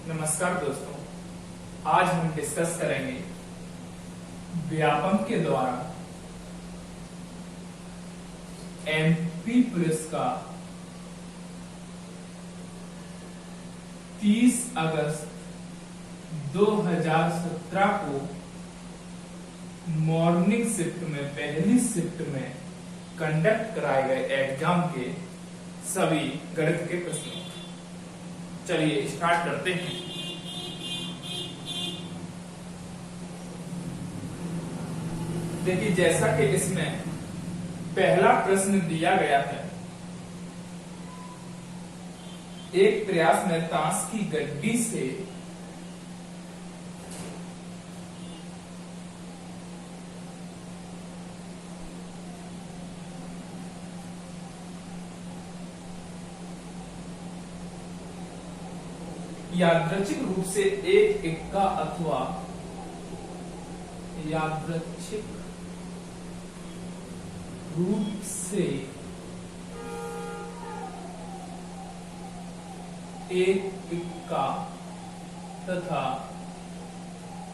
नमस्कार दोस्तों, आज हम डिस्कस करेंगे व्यापम के द्वारा एमपी पुलिस का 30 अगस्त 2017 को मॉर्निंग शिफ्ट में पहली शिफ्ट में कंडक्ट कराए गए एग्जाम के सभी गणित के प्रश्नों। चलिए स्टार्ट करते हैं। देखिए, जैसा कि इसमें पहला प्रश्न दिया गया है, एक प्रयास में ताश की गड्डी से यादृच्छिक रूप से एक इक्का अथवा यादृच्छिक रूप से एक इक्का तथा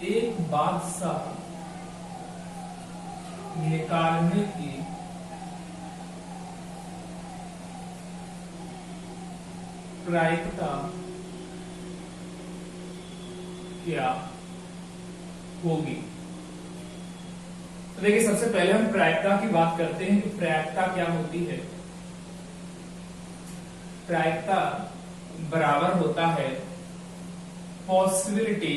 एक बादशाह निकालने की प्रायिकता क्या होगी। तो देखिए, सबसे पहले हम प्रायिकता की बात करते हैं कि प्रायिकता क्या होती है। प्रायिकता बराबर होता है possibility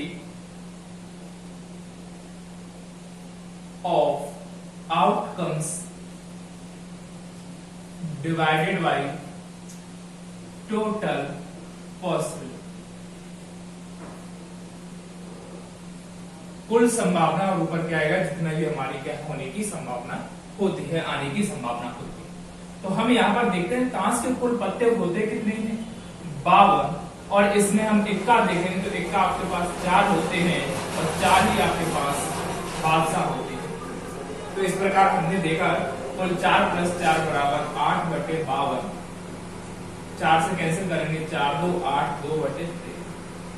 of outcomes divided by total possibility. कुल संभावना और ऊपर क्या आएगा, जितना भी हमारी क्या होने की संभावना होती है, आने की संभावना होती है। तो हम यहाँ पर देखते हैं ताश के कुल पत्ते होते कितने हैं, 52। और इसमें हम इक्का देखेंगे तो इक्का आपके पास 4 होते हैं और 4 ही आपके पास बादशाह होते हैं। तो इस प्रकार हमने देखा कुल 4 + 4 = 8/52। 4 से कैंसिल करेंगे, 4 2 8 2/13।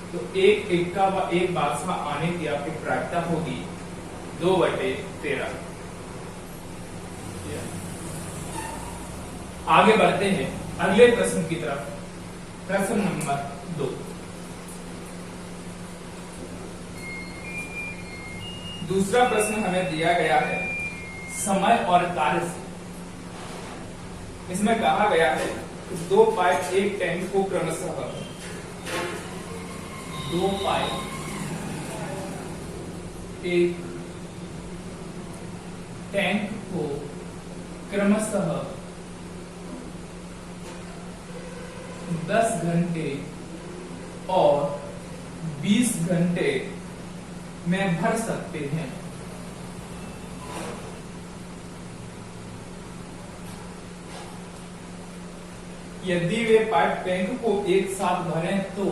तो एक इक्का व एक बादशाह आने की आपकी प्रायिकता होगी 2/13। आगे बढ़ते हैं अगले प्रश्न की तरफ। प्रश्न नंबर 2। दूसरा प्रश्न हमें दिया गया है समय और कार्य से। इसमें कहा गया है 2 पाइप एक टैंक को क्रमशः 2 पाइप एक टैंक को क्रमशः 10 घंटे और 20 घंटे में भर सकते हैं। यदि वे पाइप टैंक को एक साथ भरें तो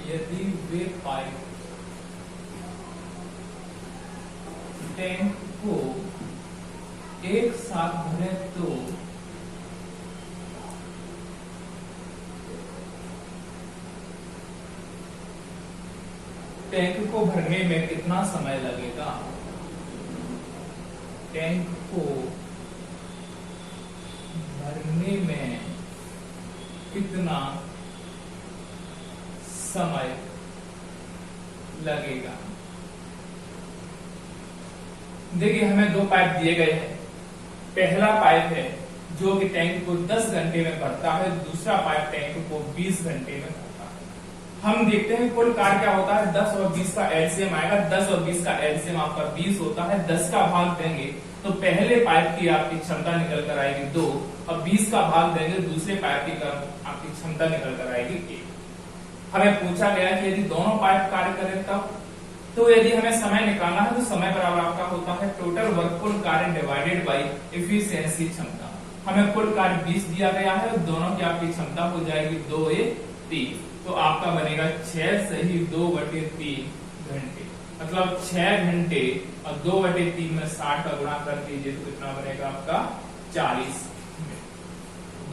यदि वे पाइप टैंक को एक साथ भरें तो टैंक को भरने में कितना समय लगेगा। टैंक को भरने में कितना समय लगेगा। देखिए, हमें 2 पाइप दिए गए हैं। पहला पाइप है जो कि टैंक को 10 घंटे में भरता है, दूसरा पाइप टैंक को 20 घंटे में भरता है। हम देखते हैं कुल कार्य क्या होता है, 10 और 20 का एलसीएम आएगा। 10 और 20 का एलसीएम आपका 20 होता है। 10 का भाग देंगे तो पहले पाइप की आपकी क्षमता निकल कर आएगी 2, और 20 का भाग देंगे दूसरे पाइप की आपकी क्षमता निकल कर आएगी 1। हमें पूछा गया कि यदि दोनों पाइप कार्य करें तब, तो यदि हमें समय निकालना है तो समय बराबर आपका होता है टोटल वर्क, कुल कार्य डिवाइडेड बाय एफिशिएंसी, क्षमता। हमें कुल कार्य 20 दिया गया है और दोनों की आपकी क्षमता हो जाएगी 2 × 3। तो आपका बनेगा 6 सही 2/3 घंटे, मतलब 6 घंटे और 2/3 में 60 का गुणा कर दीजिए तो कितना बनेगा आपका 40 मिनट।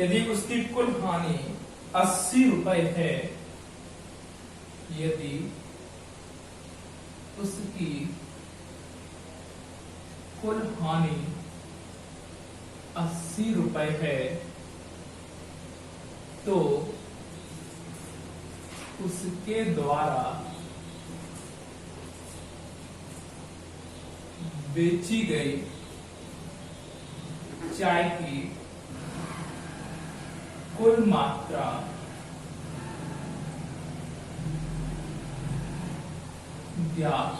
यदि उसकी कुल हानि 80 रुपए है, यदि उसकी कुल हानि 80 रुपए है, तो उसके द्वारा बेची गई चाय की कुल मात्रा ज्ञात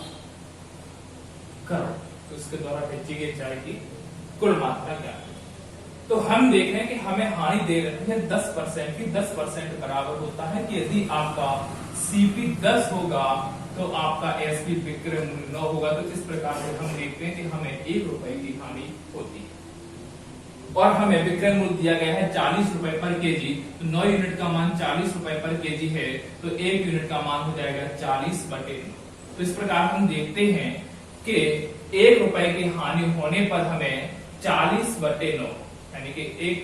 करो। तो उसके द्वारा बेची गई चाय की कुल मात्रा क्या है। तो हम देख रहे हैं कि हमें हानि दे रही है 10% की। 10% बराबर होता है कि यदि आपका सीपी 10 होगा तो आपका एसपी विक्रय मूल्य 9 होगा। तो इस प्रकार से हम देखते हैं कि हमें 1 रुपए की हानि होती है और हमें विक्रय मूल्य दिया गया है 40 रुपए पर केजी। तो 9 यूनिट का मान 40 रुपए पर केजी है, तो 1 यूनिट का मान हो जाएगा 40/9। तो इस प्रकार हम देखते हैं कि 1 रुपए की हानि होने पर हमें 40/9 यानी कि 1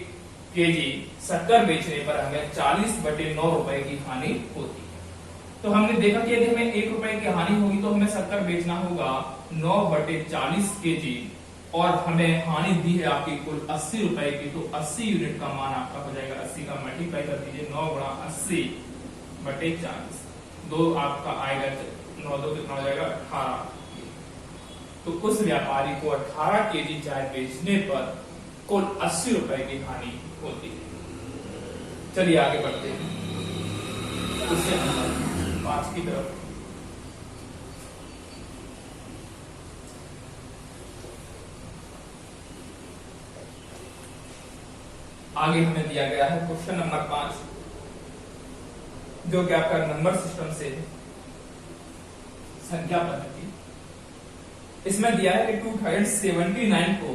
केजी शक्कर बेचने पर हमें 40/9 रुपए की हानि होती है। तो हमने देखा कि यदि हमें 1 रुपए की हानि होगी तो हमें शक्कर बेचना होगा 9/40 केजी और हमें हानि दी है आपकी कुल 80 रुपए की। तो 80 यूनिट का मान आपका हो जाएगा, 80 का मल्टीप्लाई कर दीजिए 9 × 80/40। 2 आपका आएगा 9 2 कितना हो जाएगा 18। तो उस व्यापारी को 18 केजी चाय बेचने पर कुल 80 रुपए की हानि होती है। चलिए आगे बढ़ते हैं क्वेश्चन नंबर 5 की तरफ। आगे हमें दिया गया है क्वेश्चन नंबर 5, जो कि आपका नंबर सिस्टम से संख्या पद्धति। इसमें दिया है कि 2079 को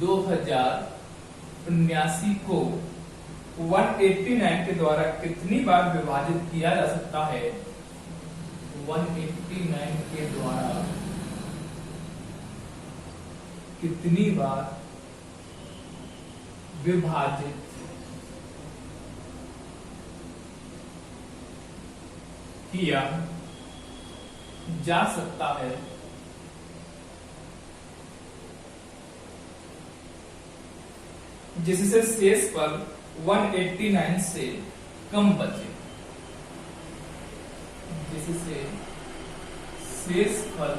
2079 को 189 के द्वारा कितनी बार विभाजित किया जा सकता है। 189 के द्वारा कितनी बार विभाजित किया जा सकता है। जिससे शेष पर 189 से कम बचे, जिससे शेष पर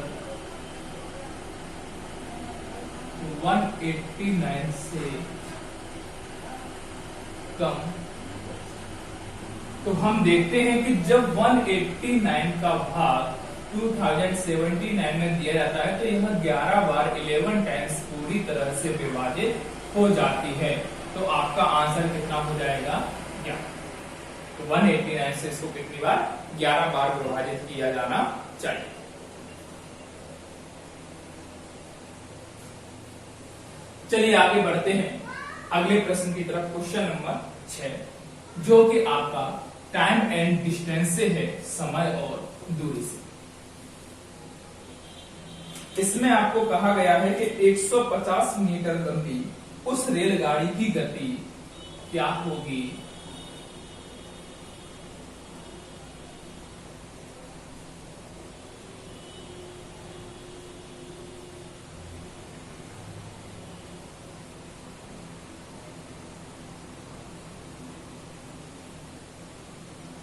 189 से कम। तो हम देखते हैं कि जब 189 का भाग 2079 में दिया जाता है तो यह 11 बार 11 टाइम्स पूरी तरह से विभाजित हो जाती है। तो आपका आंसर कितना हो जाएगा 11। तो 189 से इसको कितनी बार 11 बार विभाजित किया जाना चाहिए। चलिए आगे बढ़ते हैं अगले प्रश्न की तरफ। क्वेश्चन नंबर 6, जो कि आपका टाइम एंड डिस्टेंस से है, समय और दूरी से। इसमें आपको कहा गया है कि 150 मीटर लंबी उस रेलगाड़ी की गति क्या होगी।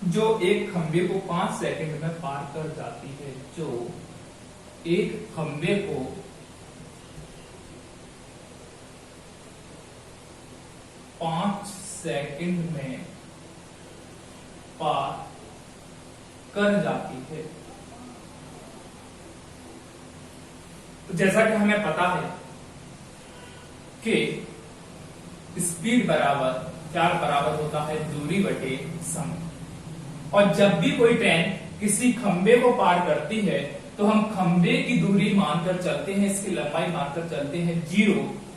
जो एक खंबे को 5 सेकंड में पार कर जाती है, जो एक खंबे को 5 सेकंड में पार कर जाती है। तो जैसा कि हमें पता है कि स्पीड बराबर होता है दूरी बटे समय। और जब भी कोई ट्रेन किसी खंबे को पार करती है तो हम खंबे की दूरी मानकर चलते हैं, इसकी लंबाई मानकर चलते हैं 0।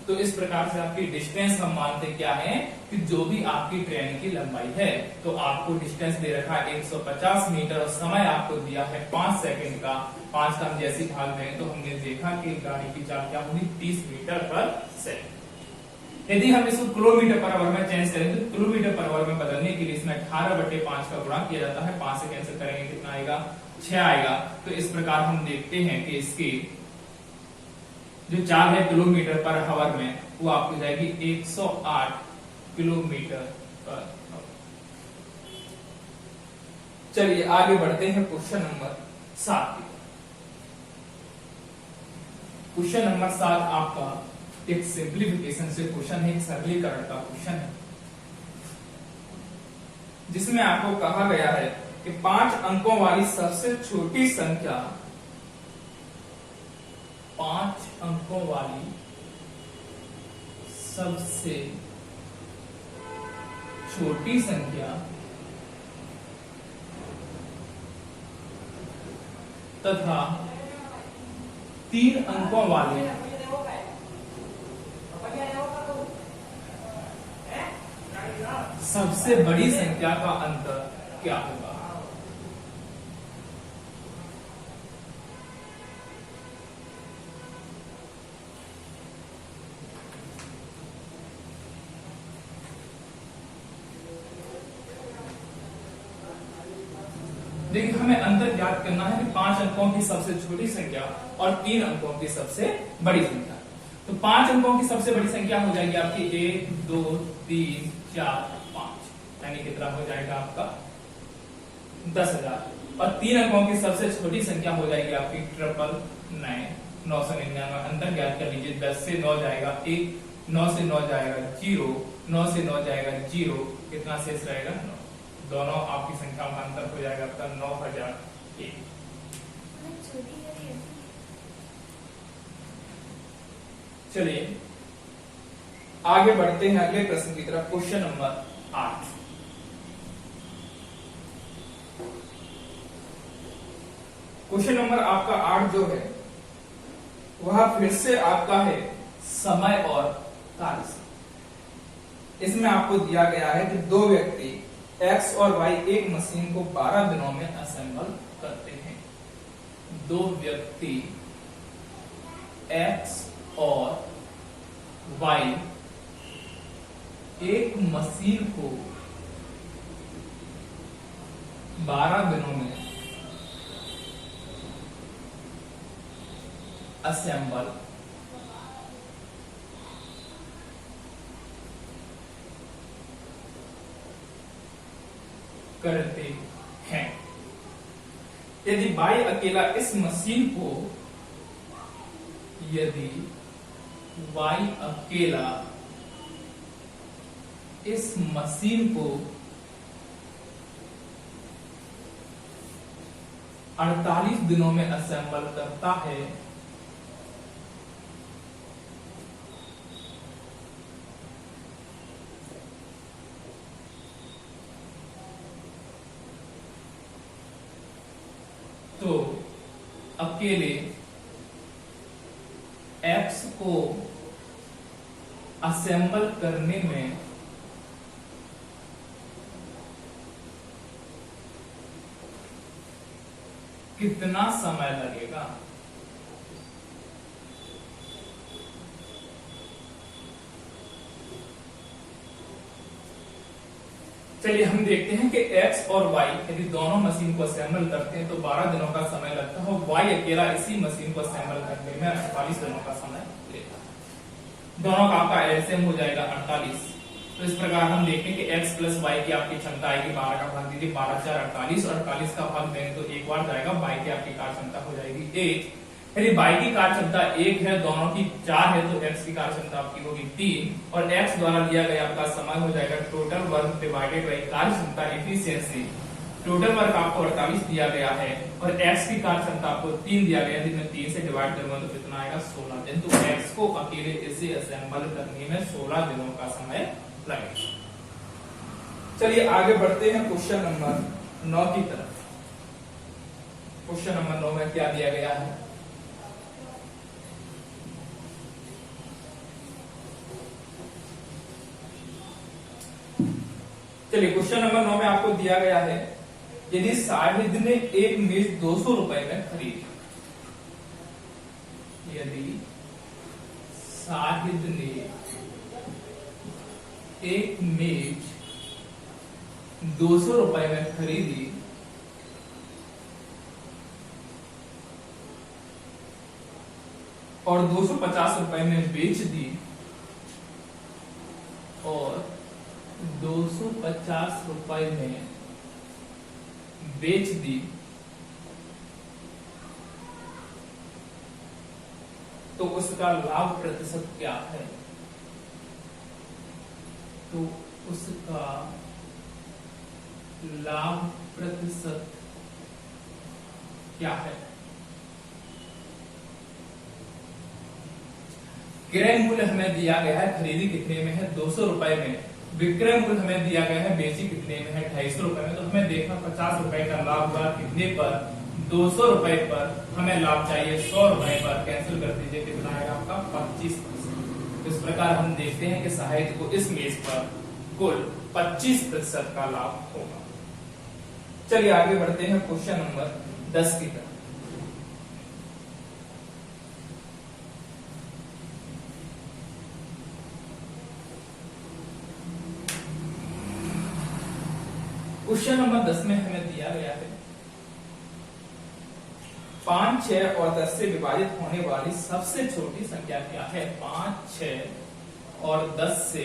तो इस प्रकार से आपकी डिस्टेंस हम मानते क्या है कि जो भी आपकी ट्रेन की लंबाई है। तो आपको डिस्टेंस दे रखा है 150 मीटर और समय आपको दिया है 5 सेकंड का। 5 का हम जैसे भाग दें तो हमने देखा कि गाड़ी की चाल क्या होगी 30 मीटर पर सेकंड। यदि हम इसको किलोमीटर पर आवर में चेंज करें तो किलोमीटर पर आवर में बदलने के लिए इसमें 18/5 का गुणा किया जाता है। 5 से कैंसिल करेंगे कितना आएगा, 6 आएगा। तो इस प्रकार हम देखते हैं कि इसकी जो चाल है किलोमीटर पर आवर में वो आपको जाएगी 108 किलोमीटर पर आवर। चलिए आगे बढ़ते हैं क्वेश्चन नंबर 7 की। क्वेश्चन नंबर 7 आपका एक सिंप्लीफिकेशन से क्वेश्चन है, एक सरलीकरण का क्वेश्चन है, जिसमें आपको कहा गया है कि 5 अंकों वाली सबसे छोटी संख्या, 5 अंकों वाली सबसे छोटी संख्या तथा 3 अंकों वाली सबसे बड़ी संख्या का अंतर क्या होगा। देखिए हमें अंतर ज्ञात करना है कि 5 अंकों की सबसे छोटी संख्या और 3 अंकों की सबसे बड़ी संख्या। तो 5 अंकों की सबसे बड़ी संख्या हो जाएगी आपकी 1 2 3 4 5, यानी कितना हो जाएगा आपका 10,000। और 3 अंकों की सबसे छोटी संख्या हो जाएगी आपकी 999। अंतर ज्ञात कर लीजिए। 10 से 9 जाएगा 1, 9 से 9 जाएगा 0, 9 से 9 जाएगा 0, कितना शेष रहेगा 9। दोनों आपकी संख्याओं का अंतर हो जाएगा आपका 9,001। चलिए आगे बढ़ते हैं अगले प्रश्न की तरफ। Question number 8। क्वेश्चन नंबर आपका 8 जो है वह फिर से आपका है समय और कार्य। इसमें आपको दिया गया है कि 2 व्यक्ति X और Y एक मशीन को 12 दिनों में असेंबल करते हैं। 2 व्यक्ति X और Y एक मशीन को 12 दिनों में असेंबल करते हैं। यदि Y अकेला इस मशीन को, यदि Y अकेला इस मशीन को 48 दिनों में असेंबल करता है, तो अकेले X को असेंबल करने में कितना समय लगेगा। चलिए हम देखते हैं कि X और Y यदि दोनों मशीन को असेंबल करते हैं तो 12 दिनों का समय लगता है, और Y अकेला इसी मशीन को असेंबल करने में 48 दिनों का समय लेता है। दोनों का आपका एलसीएम हो जाएगा 48। तो इस प्रकार हम देखें कि X प्लस Y की आपकी क्षमता आएगी 12 का भाग दीजिए, 12 4 48, और 48 का भाग देंगे तो एक बार जाएगा। Y की आपकी कार्य क्षमता हो जाएगी 1। यदि Y की कार्य क्षमता 1 है, दोनों की 4 है, तो X की कार्य क्षमता आपकी होगी 3, और X द्वारा दिया गया आपका समय हो जाएगा टोटल वर्क डिवाइडेड बाई कार्य क्षमता एफिशिएंसी। टोटल वर्क आपको 48 दिया गया है और X की कार्य क्षमता आपको 3 दिया गया है, जिसमें 3 से डिवाइड करूंगा तो कितना आएगा 16 दिन। तो X को अकेले इसे असेंबल करने में 16 दिनों का समय लगेगा। चलिए आगे बढ़ते हैं क्वेश्चन नंबर 9 की तरफ। क्वेश्चन नंबर 9 में क्या दिया गया है। चलिए क्वेश्चन नंबर 9 में आपको दिया गया है, यदि शाहिद ने एक मेज 200 रुपए में खरीदी, यदि शाहिद ने एक मेज 200 रुपए में खरीदी और 250 रुपए में बेच दी और 250 रुपए में बेच दी, तो उसका लाभ प्रतिशत क्या है? तो उसका लाभ प्रतिशत क्या है? क्रय मूल्य हमें दिया गया है, खरीदी कितने में है? 200 रुपए में। विक्रय मूल्य हमें दिया गया है, बेची कितने में है? 250 रुपए में। तो हमें देखना 50 रुपए का लाभ हुआ कितने पर? 200 रुपए पर। हमें लाभ चाहिए 100 रुपए पर। कैंसिल कर दीजिए, कितना आएगा आपका? 25%। इस प्रकार हम देखते हैं कि साहित्य को इस मेज पर कुल 25% का लाभ होगा। चलिए आगे बढ़ते हैं क्वेश्चन नंबर 10 की तरफ। क्वेश्चन नंबर 10 में हमें दिया गया है 5, 6 और 10 से विभाजित होने वाली सबसे छोटी संख्या क्या है? 5, 6 और 10 से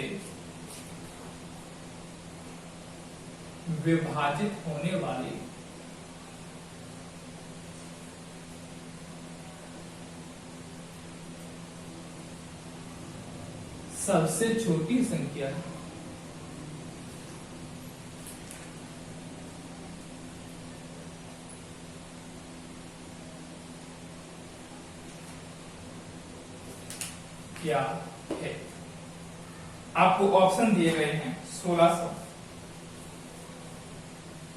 विभाजित होने वाली सबसे छोटी संख्या क्या है? आपको ऑप्शन दिए गए हैं 1600,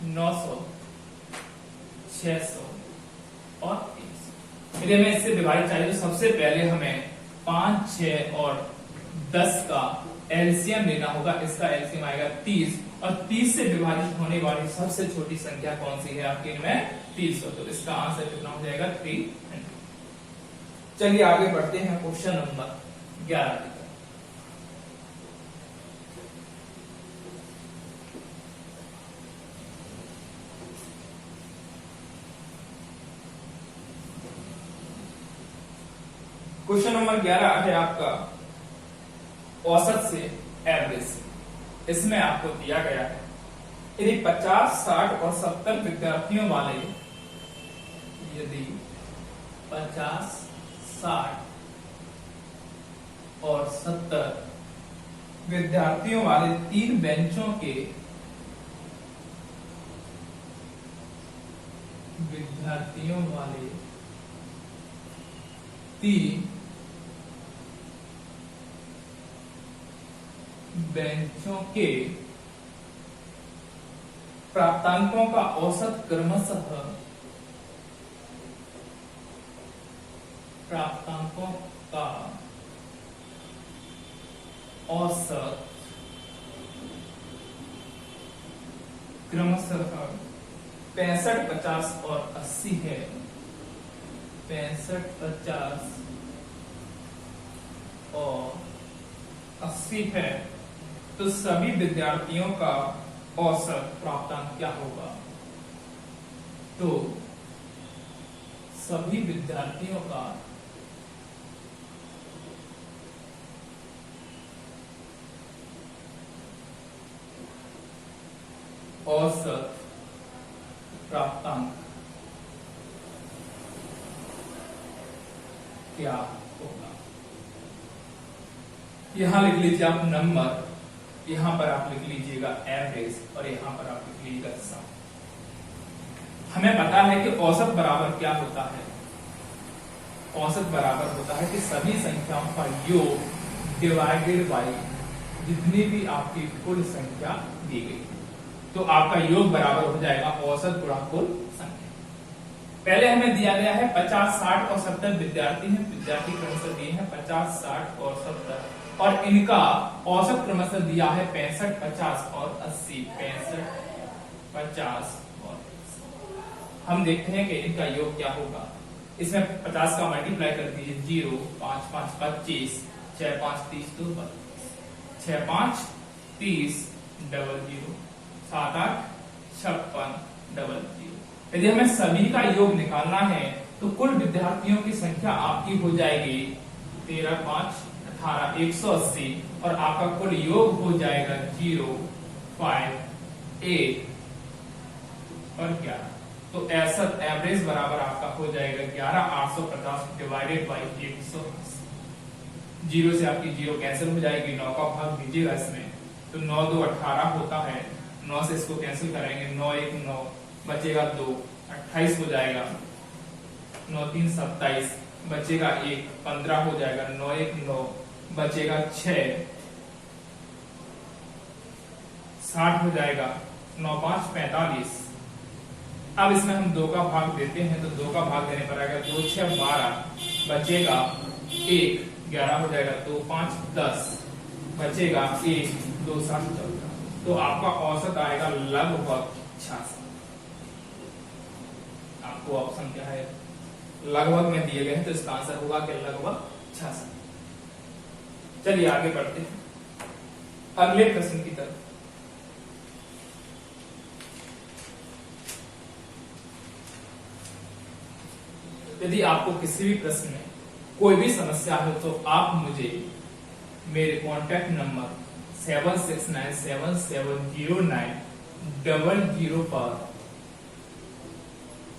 900, 600 और 300। यदि हमें इससे विभाजित चाहिए तो सबसे पहले हमें 5, 6 और 10 का एलसीएम लेना होगा। इसका एलसीएम आएगा 30 और 30 से विभाजित होने वाली सबसे छोटी संख्या कौन सी है आपके में? 300। तो इसका आंसर कितना हो जाएगा? 300। चलिए आगे बढ़ते हैं क्वेश्चन नंबर 11 की तरफ। क्वेश्चन नंबर 11 है आपका औसत से एवरेज से। इसमें आपको दिया गया है यदि 50, 60 और 70 विद्यार्थियों वाले, यदि 50, 60 और 70 विद्यार्थियों वाले 3 बेंचों के विद्यार्थियों वाले 3 बेंचों के प्राप्तांकों का औसत क्रमशः प्राप्तांकों का औसत क्रमशः 65, 50 और 80 है। 65, 50 और 80 है। तो सभी विद्यार्थियों का औसत प्राप्तांक क्या होगा? तो सभी विद्यार्थियों का औसत प्राप्तांक क्या होगा? यहां लिख लीजिए आप नंबर, यहां पर आप लिख लीजिएगा एवरेज और यहां पर आप लिख लीजिएगा सम। हमें पता है कि औसत बराबर क्या होता है? औसत बराबर होता है कि सभी संख्याओं का योग डिवाइडेड बाई जितनी भी आपकी कुल संख्या दी गई, तो आपका योग बराबर हो जाएगा औसत गुणा कुल संख्या। पहले हमें दिया गया है 50, 60 और 70 विद्यार्थी हैं। विद्यार्थी क्रमशः दिए हैं 50, 60 और 70 और इनका औसत क्रमशः दिया है 65, 50 और 80। 65, 50 और 80। हम देखते हैं कि इनका योग क्या होगा। इसमें 50 का मल्टीप्लाई कर दीजिए 0, 5, 5, 25, 6, 5, 30, 2, 6, 5, 3000, 785600। यदि हमें सभी का योग निकालना है तो कुल विद्यार्थियों की संख्या आपकी हो जाएगी 13 5 18 180 और आपका कुल योग हो जाएगा 0 5 8 और 11। तो ऐसा एवरेज बराबर आपका हो जाएगा 11850 डिवाइडेड बाई 180। जीरो से आपकी जीरो कैंसिल हो जाएगी, 9 का भाग दीजिएगा इसमें, तो 9 2 18 होता है, 9 से इसको कैंसिल करेंगे, 9 1 9 बचेगा 2 28 हो जाएगा, 9 3 27 बचेगा 1 15 हो जाएगा, 9 1 9 बचेगा 6 60 हो जाएगा, 9 5 45। अब इसमें हम 2 का भाग देते हैं तो 2 का भाग देने पर आएगा 2 6 12 बचेगा 1 11 हो जाएगा, 2 5 10 बचेगा 1 2 7 14। तो आपका औसत आएगा लगभग 66। आपको ऑप्शन क्या है, लगभग में दिए गए हैं तो इसका आंसर होगा कि लगभग 66। चलिए आगे बढ़ते हैं अगले प्रश्न की तरफ। यदि आपको किसी भी प्रश्न में कोई भी समस्या हो तो आप मुझे मेरे कॉन्टैक्ट नंबर 7697709000 पर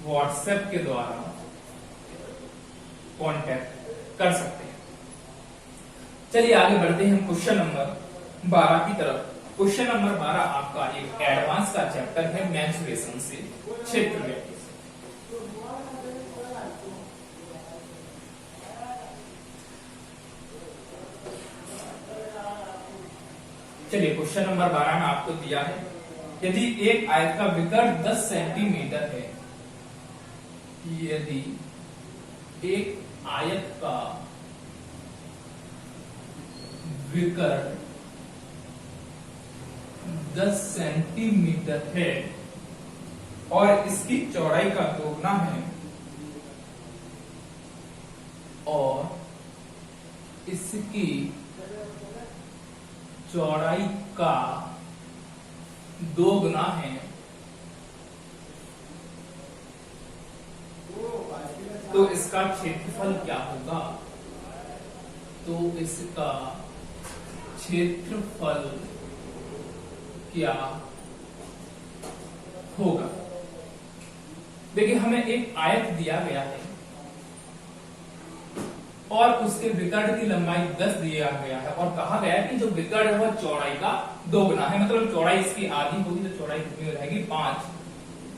व्हाट्सएप के द्वारा कांटेक्ट कर सकते हैं। चलिए आगे बढ़ते हैं क्वेश्चन नंबर 12 की तरफ। क्वेश्चन नंबर 12 आपका एक एडवांस का चैप्टर है मेंसुरेशन से, क्षेत्र में। चलिए क्वेश्चन नंबर 12 में आपको दिया है, यदि एक आयत का विकर्ण 10 सेंटीमीटर है, यदि एक आयत का विकर्ण 10 सेंटीमीटर है और इसकी चौड़ाई का दोगुना है और इसकी चौड़ाई का दोगुना है, तो इसका क्षेत्रफल क्या होगा? तो इसका क्षेत्रफल क्या होगा? देखिए हमें एक आयत दिया गया है और उसके विकर्ण की लंबाई 10 दिया गया है और कहा गया है कि जो विकर्ण है वह चौड़ाई का दोगुना है, मतलब चौड़ाई इसकी आधी होगी तो चौड़ाई कितनी हो जाएगी 5।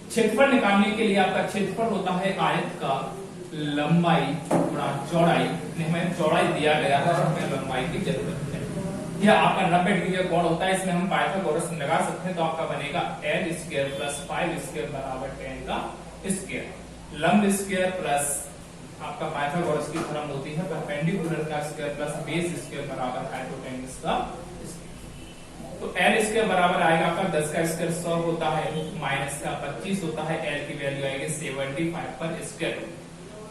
क्षेत्रफल निकालने के लिए आपका क्षेत्रफल होता है आयत का लंबाई गुणा चौड़ाई। हमें चौड़ाई दिया गया है और हमें लंबाई की जरूरत है। यह आपका 90 डिग्री का कोण होता है, इसमें हम पाइथागोरस लगा सकते हैं, तो आपका बनेगा l स्क्वायर प्लस 5 स्क्वायर बराबर tan का स्क्वायर। लंब स्क्वायर प्लस आपका पाइथागोरस की थ्योरम होती है परपेंडिकुलर का स्क्वायर प्लस बेस स्क्वायर बराबर हाइपोटेन्यूज का स्क्वायर। तो l स्क्वायर बराबर आएगा आपका 10 का स्क्वायर 100 होता है, माइनस का 25 होता है, l की वैल्यू आएगी 75 पर स्क्वायर।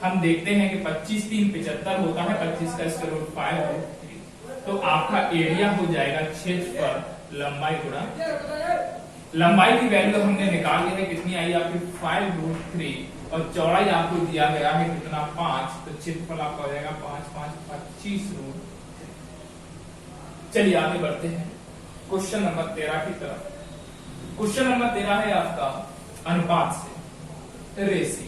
हम देखते हैं कि 25 3 75 होता है, 25 का स्क्वायर रूट 5 है 3। तो आपका एरिया हो जाएगा क्षेत्रफल लंबाई गुणा, लंबाई की वैल्यू हमने निकाल ली है, कितनी आई आपकी 5√3 और चौड़ाई आपको दिया गया है कितना 5, तो क्षेत्रफल आपका हो जाएगा 5 5 25√3। चलिए आगे बढ़ते हैं क्वेश्चन नंबर 13 की तरफ। क्वेश्चन नंबर 13 है आपका अनुपात से, रेशियो।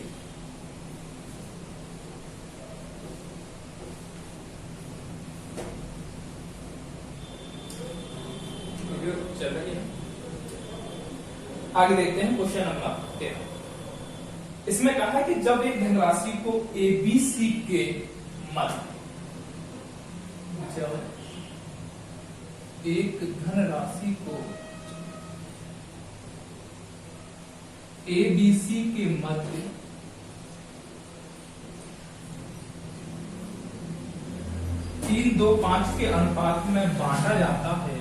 चल रही है, आगे देखते हैं क्वेश्चन नंबर 13। इसमें कहा है कि जब एक धनराशि को ABC के मध्य, जब एक धनराशि को ABC के मध्य 3:2:5 के अनुपात में बांटा जाता है,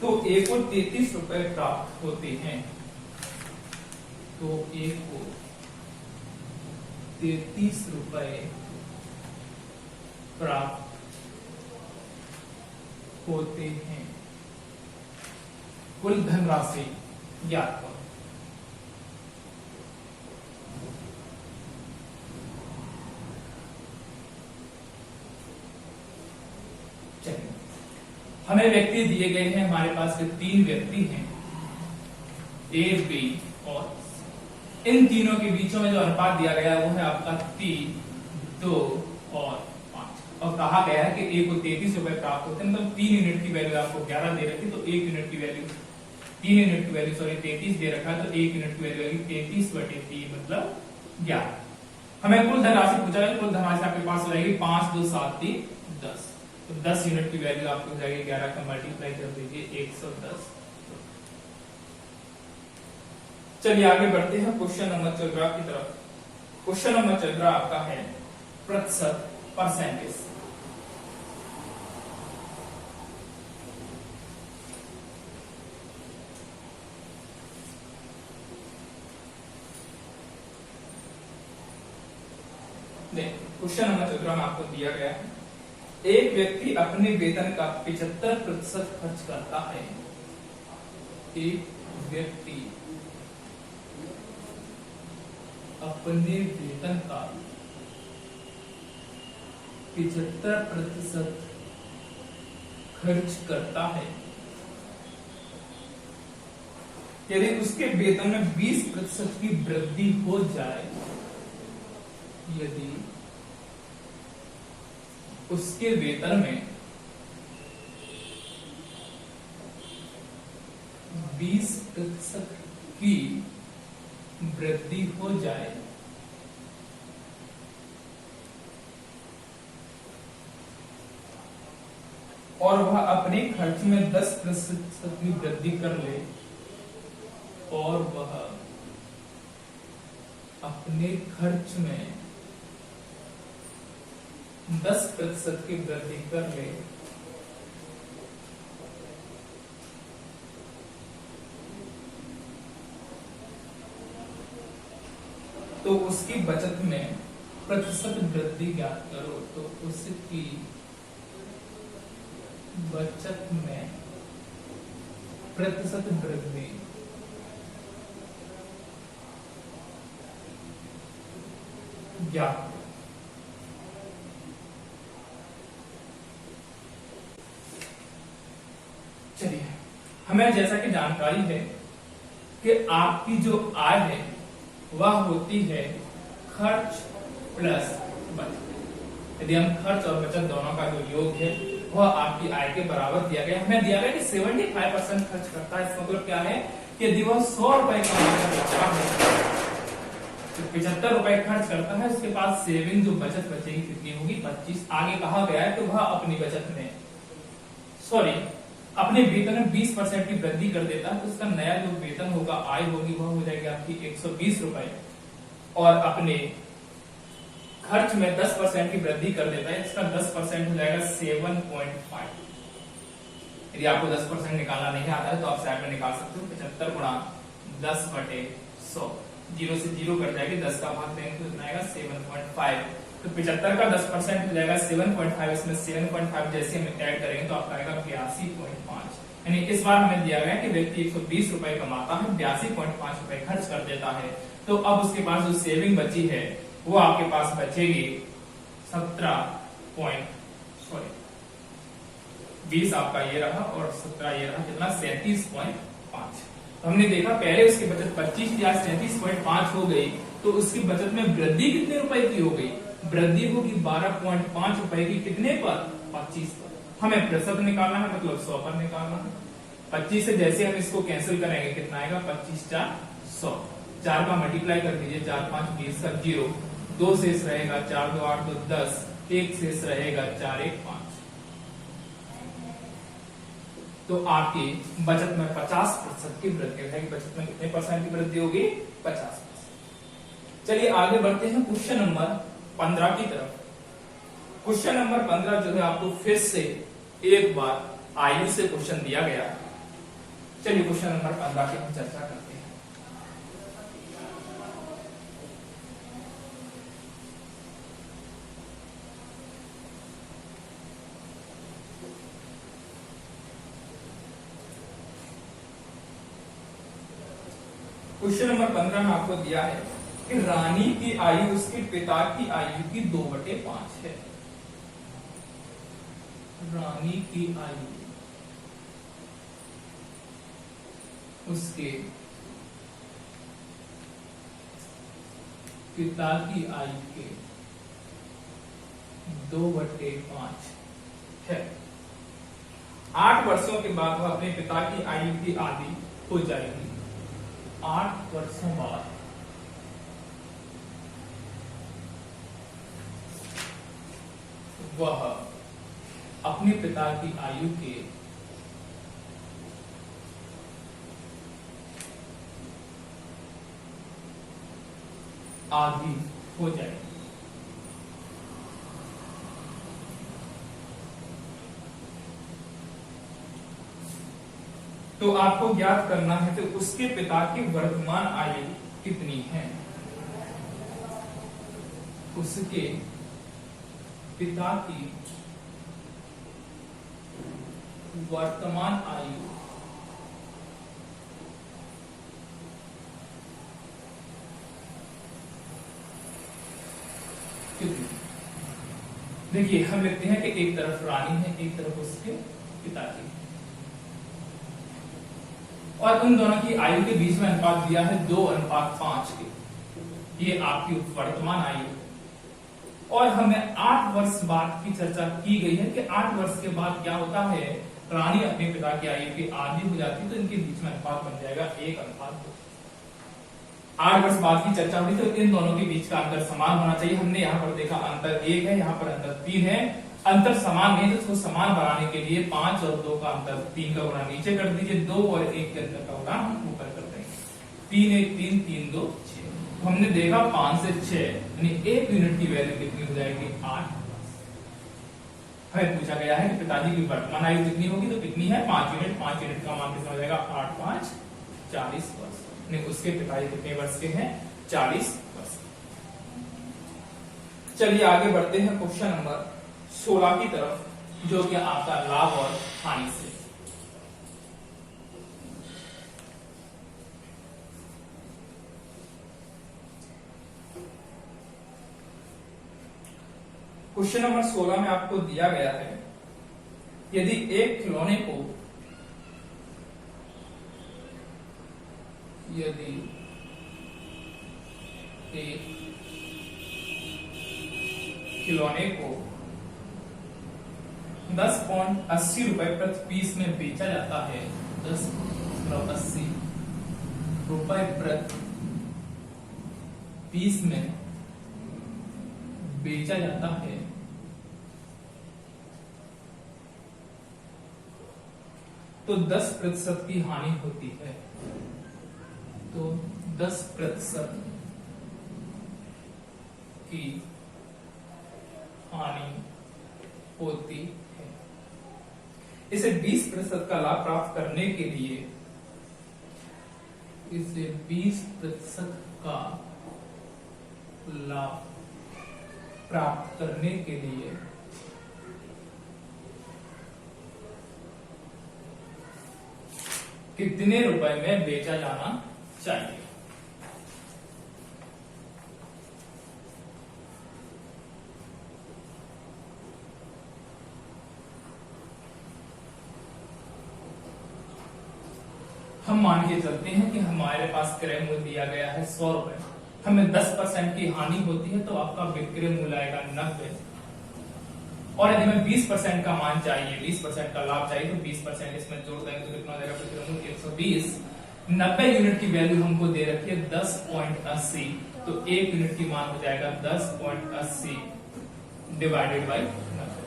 तो ए को 33 रुपए प्राप्त होते हैं। तो ए को 33 रुपए प्राप्त होते हैं। कुल धनराशि ज्ञात करो। चलिए, हमें व्यक्ति दिए गए हैं, हमारे पास के 3 व्यक्ति हैं, ए, बी और सी। इन तीनों के बीचों में जो अनुपात दिया गया है वो है आपका 3, 2 और 5। और कहा गया है कि ए को 33 रुपए प्राप्त होते हैं, मतलब 3 यूनिट की वैल्यू आपको 11 दे रखी, तो 1 यूनिट की वैल्यू 3 यूनिट की वैल्यू 33 दे रखा है, तो 1 यूनिट की वैल्यू आएगी 33/3 मतलब 11। हमें कुल धनराशि पूछा है, कुल धनराशि आपके पास हो जाएगी 5, 2, 7, 3, 10। तो 10 यूनिट की वैल्यू आपको हो जाएगी, 11 का मल्टीप्लाई कर दीजिए 110। चलिए आगे बढ़ते हैं क्वेश्चन नंबर 14 की तरफ। क्वेश्चन नंबर 14 आपका है प्रतिशत, परसेंटेज। क्वेश्चन नंबर 14 में आपको दिया गया है, एक व्यक्ति अपने वेतन का 75% खर्च करता है। एक व्यक्ति अपने वेतन का 75% खर्च करता है। यदि उसके वेतन में 20% की वृद्धि हो जाए, यदि उसके वेतन में 20% की वृद्धि हो जाए, और वह अपने खर्च में 10% की वृद्धि कर ले, और वह अपने खर्च में 10% की वृद्धि कर ले, तो उसकी बचत में प्रतिशत वृद्धि ज्ञात करो। तो उसकी बचत में प्रतिशत वृद्धि ज्ञात। चलिए, हमें जैसा कि जानकारी है कि आपकी जो आय है वह होती है खर्च प्लस बचत। यदि हम खर्च और बचत दोनों का जो योग है वह आपकी आय के बराबर दिया गया। हमें दिया गया कि 75% खर्च करता है। इसका मतलब क्या है कि यदि वह 100 रुपए का है, तो 75 रुपए खर्च करता है, उसके पास सेविंग जो बचत बचेगी कितनी होगी, 25। आगे कहा गया है कि वह अपनी बचत में अपने वेतन में 20% की वृद्धि कर देता है, तो उसका नया जो वेतन होगा, आय होगी, वह हो जाएगी आपकी 120 रुपए, और अपने खर्च में 10% की वृद्धि कर देता है, इसका 10% हो जाएगा 7.5। यदि आपको 10% निकालना नहीं आता है तो आप साइड में निकाल सकते हो। 75 गुणा 10/100, 0 से 0 कट जाएगी, 10 का भाग देंगे तो कितना आएगा 7.5। तो 75 का 10% हो जाएगा 7.5, इसमें 7.5 जैसे हम ऐड करेंगे तो आपका आएगा 82.5। यानी इस बार हमें दिया गया कि व्यक्ति 120 रुपए कमाता है, 82.5 रुपए खर्च कर देता है, तो अब उसके पास जो सेविंग बची है वो आपके पास बचेगी 20 आपका ये रहा और 17 ये रहा, कितना 37.5। तो हमने देखा पहले उसकी बचत 25 थी, आज 37.5 हो गई, तो उसकी बचत में वृद्धि कितने रुपए की हो गई, वृद्धि होगी 12.5 रुपए की, कितने पर, 25 पर। हमें प्रतिशत निकालना है, मतलब 100 पर निकालना है। 25 से जैसे हम इसको कैंसिल करेंगे, कितना आएगा 25 4 100, 4 का मल्टीप्लाई कर दीजिए, 4 5 20 का 0, 2 शेष रहेगा, 4 2 8 2 10, 1 शेष रहेगा, 4 1 5। तो आपकी बचत में 50% की वृद्धि है। बचत में कितने परसेंट की वृद्धि होगी, 50%। चलिए आगे बढ़ते हैं क्वेश्चन नंबर 15 की तरफ। क्वेश्चन नंबर 15 जो है आपको फिर से एक बार आयु से क्वेश्चन दिया गया। चलिए क्वेश्चन नंबर 15 की हम चर्चा करते हैं। क्वेश्चन नंबर 15 में आपको दिया है कि रानी की आयु उसके पिता की आयु की 2/5 है। रानी की आयु उसके पिता की आयु के 2/5 है। 8 वर्षों के बाद वह अपने पिता की आयु की आधी हो जाएगी। 8 वर्षों बाद वह अपने पिता की आयु के आधी हो जाएगी। तो आपको ज्ञात करना है कि उसके पिता की वर्तमान आयु कितनी है। उसके पिता की वर्तमान आयु कितनी। देखिए हम लिखते हैं कि एक तरफ रानी है, एक तरफ उसके पिता की, और उन दोनों की आयु के बीच में अनुपात दिया है 2:5 के। ये आपकी वर्तमान आयु है। और हमें 8 वर्ष बाद की चर्चा की गई है कि 8 वर्ष के बाद क्या होता है, रानी अपने पिता की आयु की आधी हो जाती है, तो इनके बीच में अनुपात बन जाएगा 1:2। 8 वर्ष बाद की चर्चा हुई तो इन दोनों के बीच का अंतर समान होना चाहिए। हमने यहाँ पर देखा अंतर 1 है, यहाँ पर अंतर 3 है। अंतर समान नहीं तो उसको समान बनाने के लिए 5 और 2 का अंतर 3 का गुणा नीचे कर दीजिए, 2 और 1 के अंतर का गुणा हम ऊपर कर देंगे। 3 1 3 3 2 6। तो हमने देखा 5 से 6 यानी 1 यूनिट की वैल्यू कितनी हो जाएगी, 8। हमें पूछा गया है कि पिताजी की वर्तमान आयु कितनी होगी, तो कितनी है 5 यूनिट। 5 यूनिट का मान कितना हो जाएगा, 8 5 40 वर्ष। उसके पिताजी कितने वर्ष के हैं, 40 वर्ष। चलिए आगे बढ़ते हैं क्वेश्चन नंबर 16 की तरफ, जो कि आपका लाभ और हानि से। क्वेश्चन नंबर 16 में आपको दिया गया है, यदि एक खिलौने को को 10.80 रुपए प्रति पीस में बेचा जाता है, 10.80 रुपए प्रति पीस में बेचा जाता है, तो 10% की हानि होती है। तो 10% की हानि होती है। इसे 20% का लाभ प्राप्त करने के लिए, इसे 20% का लाभ प्राप्त करने के लिए कितने रुपए में बेचा जाना चाहिए। हम मान के चलते हैं कि हमारे पास क्रय मूल्य दिया गया है 100 रुपए, हमें 10% की हानि होती है तो आपका विक्रय मूल्य आएगा 90। और यदि हमें 20% का मान चाहिए, 20% का लाभ चाहिए, तो 20% इसमें जोड़ देंगे तो कितना हो जाएगा, विक्रय मूल्य 120। 90 यूनिट की वैल्यू हमको दे रखी है 10.80, तो 1 यूनिट की मान हो जाएगा 10.80 डिवाइडेड बाई 90।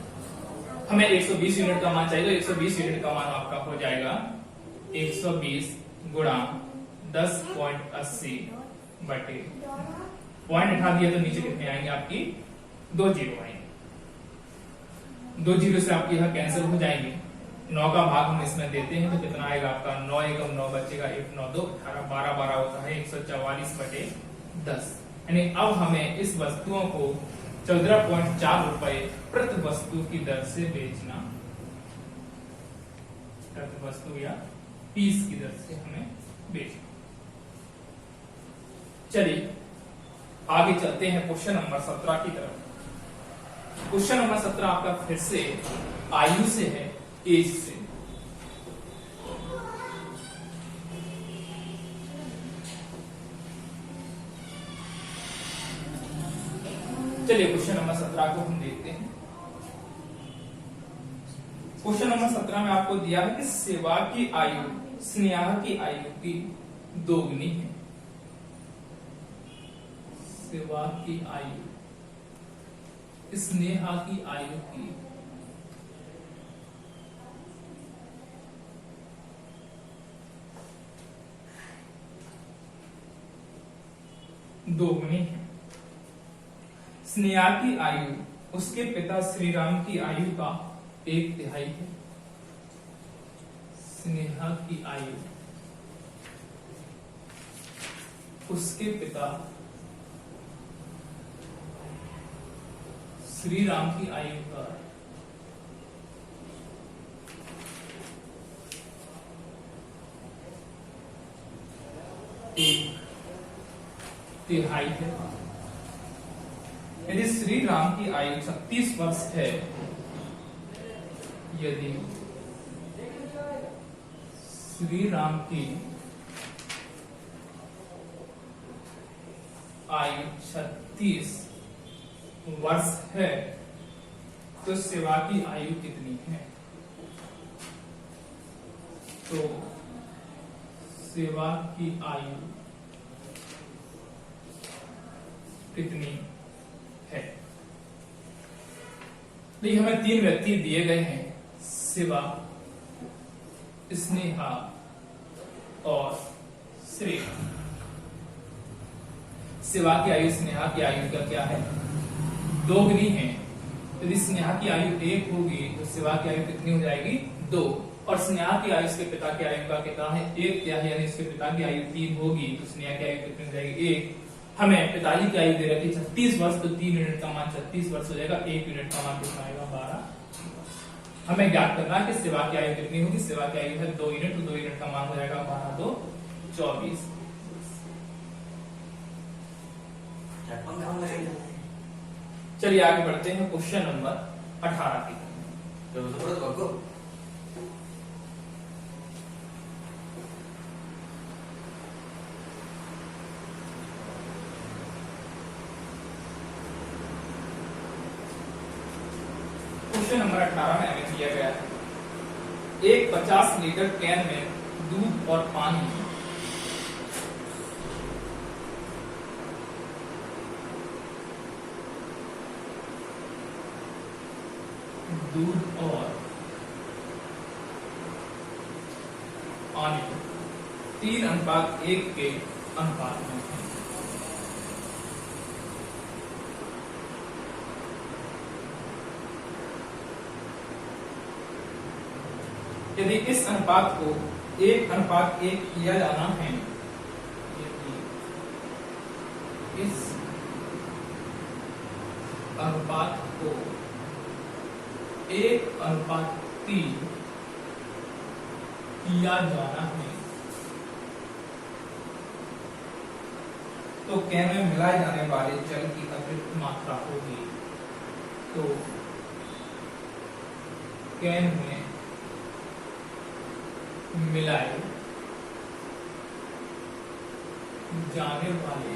हमें 120 यूनिट का मान चाहिए, तो 120 यूनिट का मान आपका हो जाएगा 120 गुणा 10.80 बटे, पॉइंट उठा दिया तो नीचे कितने आएंगे, आपकी 2 जीरो आएंगे। 2 जीरो से आपके यहां कैंसिल हो जाएंगे, 9 का भाग हम इसमें देते हैं तो कितना आएगा आपका 9 एकम 9 बचेगा 1 9 2 18 12 12 होता है 144/10। यानी अब हमें इस वस्तुओं को 14.4 रुपए प्रति वस्तु की दर से बेचना, प्रति वस्तु या पीस की दर से हमें बेचना। चलिए आगे चलते हैं क्वेश्चन नंबर 17 की तरफ। क्वेश्चन नंबर 17 आपका फिर से आयु से है, एज से। चलिए क्वेश्चन नंबर 17 को हम देखते हैं। क्वेश्चन नंबर 17 में आपको दिया है कि सेवा की आयु स्नेहा की आयु की दोगुनी है। सेवा की आयु स्नेहा की आयु की दोगुनी है। स्नेहा की आयु उसके पिता श्री राम की आयु का 1/3 है। स्नेहा की आयु उसके पिता श्री राम की आयु का 1/3 है। यदि श्री राम की आयु 36 वर्ष है, यदि श्री राम की आयु 36 वर्ष है तो सेवा की आयु कितनी है? तो सेवा की आयु कितनी है? देखिए हमें 3 व्यक्ति दिए गए हैं, शिवा, स्नेहा और श्री। शिवा की आयु स्नेहा की आयु का क्या है? दोगुनी है। यदि स्नेहा की आयु 1 होगी तो शिवा की आयु कितनी हो जाएगी? 2। और स्नेहा की आयु इसके पिता की आयु का कितना है? 1/3, यानी इसके पिता की आयु 3 होगी तो स्नेहा की आयु कितनी हो जाएगी? 1। हमें पिताजी की आयु दे रखी 36 वर्ष, तो 3 यूनिट का मान 36 वर्ष हो जाएगा। 1 यूनिट का मान कितना आएगा? 12। हमें ज्ञात करना है कि सेवा की आयु कितनी होगी। सेवा की आयु है 2 यूनिट, तो 2 यूनिट का मान हो जाएगा 12 2 24। चलिए आगे बढ़ते हैं क्वेश्चन नंबर 18 की। क्वेश्चन नंबर 18 में हमें दिया गया है एक 50 लीटर कैन में दूध और पानी पानी 3:1 के अनुपात में है। यदि इस अनुपात को 1:1 किया जाना है, यदि इस अनुपात को 1:3 किया जाना है तो कैन में मिलाए जाने वाले जल की अतिरिक्त मात्रा होगी। तो कैन में मिलाए जाने वाले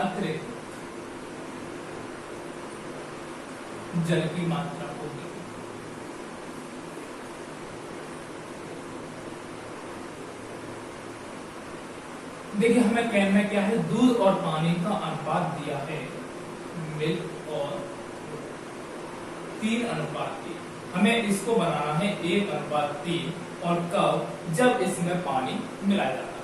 अतिरिक्त जल की मात्रा होगी। देखिए हमें कैन में क्या है, दूध और पानी का अनुपात दिया है, मिल्क और 3:1। हमें इसको बनाना है 1:3। और कब? जब इसमें पानी मिलाया जाता है।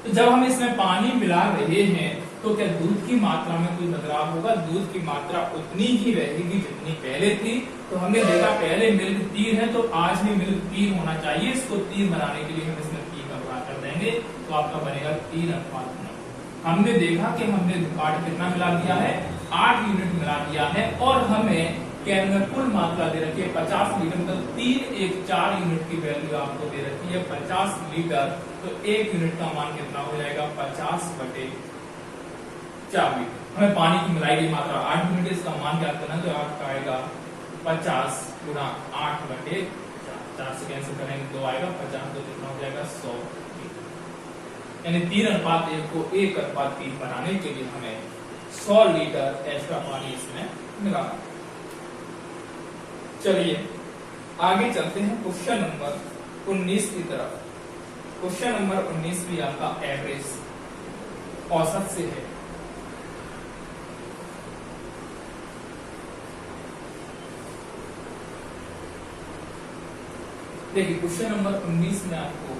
तो जब हम इसमें पानी मिला रहे हैं तो क्या दूध की मात्रा में कोई बदलाव होगा? दूध की मात्रा उतनी ही रहेगी जितनी पहले थी। तो हमने देखा पहले मिल्क 3 है तो आज भी मिल्क 3 होना चाहिए। इसको 3 बनाने के लिए हम इसमें 3 का गुणा कर देंगे तो आपका बनेगा 3:9। हमने देखा कि हमने दुकान कितना मिला दिया है, 8 यूनिट मिला दिया है और हमें कैन में कुल मात्रा दे रखी है 50 लीटर, मतलब 314 यूनिट की वैल्यू आपको दे रखी है 50 लीटर। तो 1 यूनिट का मान कितना हो जाएगा? 50/4 लीटर। हमें पानी की मिलाई गई मात्रा 8 यूनिट, इसका मान क्या करना तो आपका आएगा 50 गुणा 8/4। 4 से कैंसिल करेंगे 2 आएगा, 50 तो कितना हो जाएगा 100 लीटर। यानी 3:1 को 1:3 बनाने के लिए हमें 100 लीटर एक्स्ट्रा पानी इसमें मिला। चलिए आगे चलते हैं क्वेश्चन नंबर 19 की तरफ। क्वेश्चन नंबर 19 भी आपका एवरेज औसत से है। देखिए क्वेश्चन नंबर 19 में आपको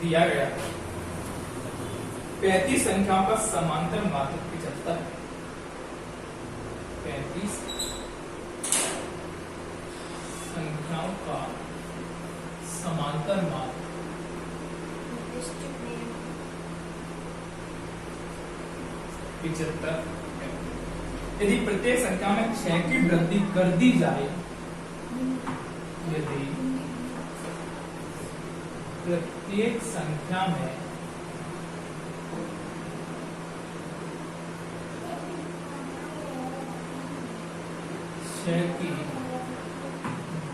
दिया गया है 35 संख्याओं का समांतर माध्य 75 है। 35 संख्याओं का समांतर माध्य 75 है। यदि प्रत्येक संख्या में 6 की वृद्धि कर दी जाए, यदि प्रत्येक संख्या में 6 की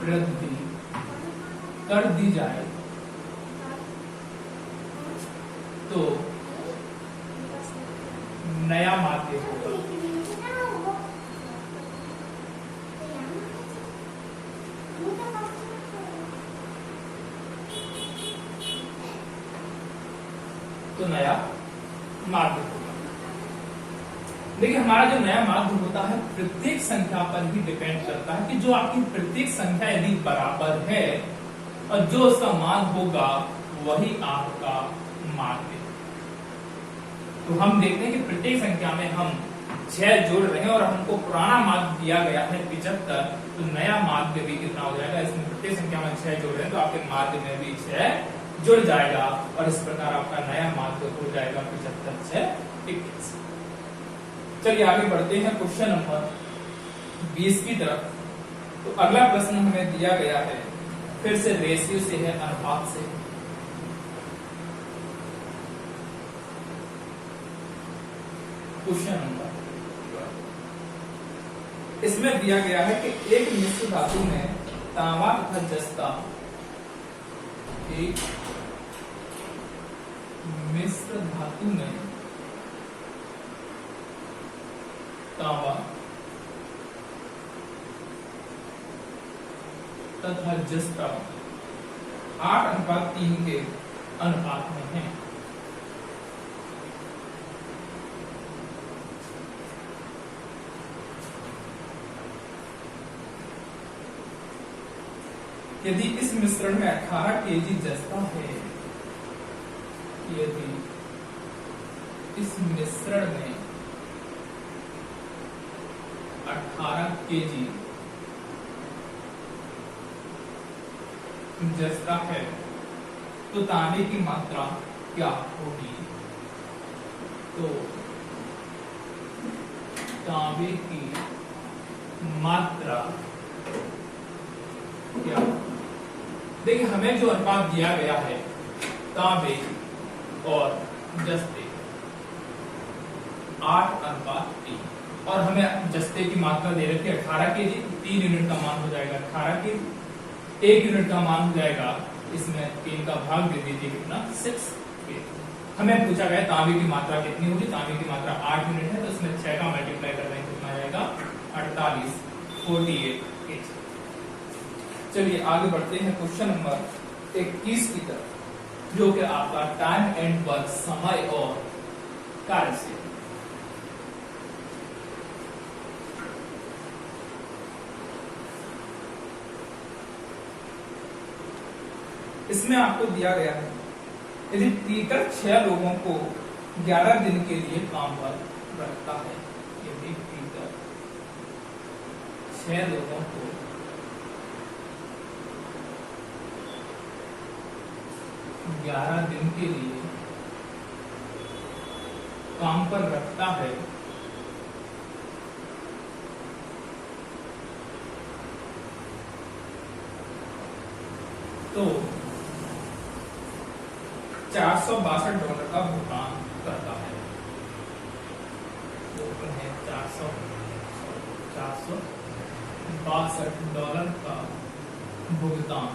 वृद्धि कर दी जाए तो नया माध्य होगा। तो नया माध्य होगा। देखिए हमारा जो नया माध्य होता है प्रत्येक संख्या पर ही डिपेंड करता है कि जो आपकी प्रत्येक संख्या यदि बराबर है और जो उसका मान होगा वही आपका माध्य। तो हम देखते हैं कि प्रत्येक संख्या में हम 6 जोड़ रहे हैं और हमको पुराना माध्य दिया गया है 75, तो नया माध्य भी कितना हो जाएगा? इसमें प्रत्येक संख्या में 6 जोड़ रहे हैं तो आपके माध्य में भी 6 जुड़ जाएगा और इस प्रकार आपका नया माध्य हो जाएगा 75 से 21। चलिए आगे बढ़ते हैं क्वेश्चन नंबर 20 की तरफ। तो अगला प्रश्न हमें दिया गया है फिर से रेशियो से है, अनुपात से। क्वेश्चन नंबर इसमें दिया गया है कि एक मिश्र धातु में तांबा तथा जस्ता, एक मिश्र धातु में तांबा तथा जस्ता 8:3 के अनुपात में है। यदि इस मिश्रण में 18 केजी जस्ता है, यदि इस मिश्रण में 18 केजी जस्ता है तो तांबे की मात्रा क्या होगी? तो तांबे की मात्रा क्या? देखिए हमें जो अनुपात दिया गया है तांबे और जस्ते 8:3 और हमें जस्ते की मात्रा दे रखी है 18 केजी, 3 यूनिट का मान हो जाएगा 18 केजी, 1 यूनिट का मान हो जाएगा इसमें 3 का भाग दे दीजिए कितना 6 केजी। हमें पूछा गया तांबे की मात्रा कितनी होगी? तांबे की मात्रा 8 यूनिट है तो इसमें 6 का मल्टीप्लाई कर देंगे कितना आएगा 48 केजी। चलिए आगे बढ़ते हैं क्वेश्चन नंबर 21 की तरफ जो कि आपका टाइम एंड वर्क, समय और कार्य से। इसमें आपको दिया गया है यदि पीटर 6 लोगों को 11 दिन के लिए काम पर रखता है, यदि पीटर 6 लोगों को ग्यारह दिन के लिए काम पर रखता है, तो $462 का भुगतान करता है। है $462 का भुगतान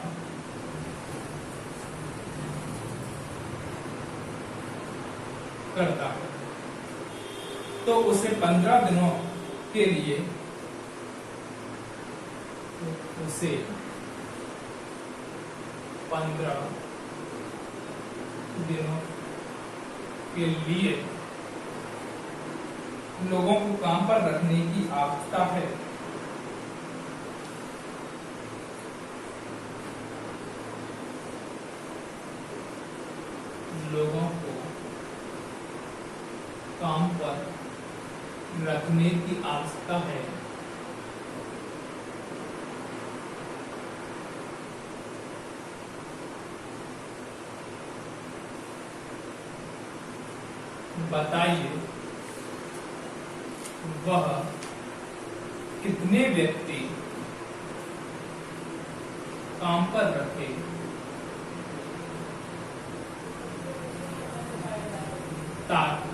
करता है। तो उसे 15 दिनों के लिए उसे 15 दिनों के लिए लोगों को काम पर रखने की आवश्यकता है। लोगों को काम पर रखने की आवश्यकता है। बताइए वह कितने व्यक्ति काम पर रखे ताकि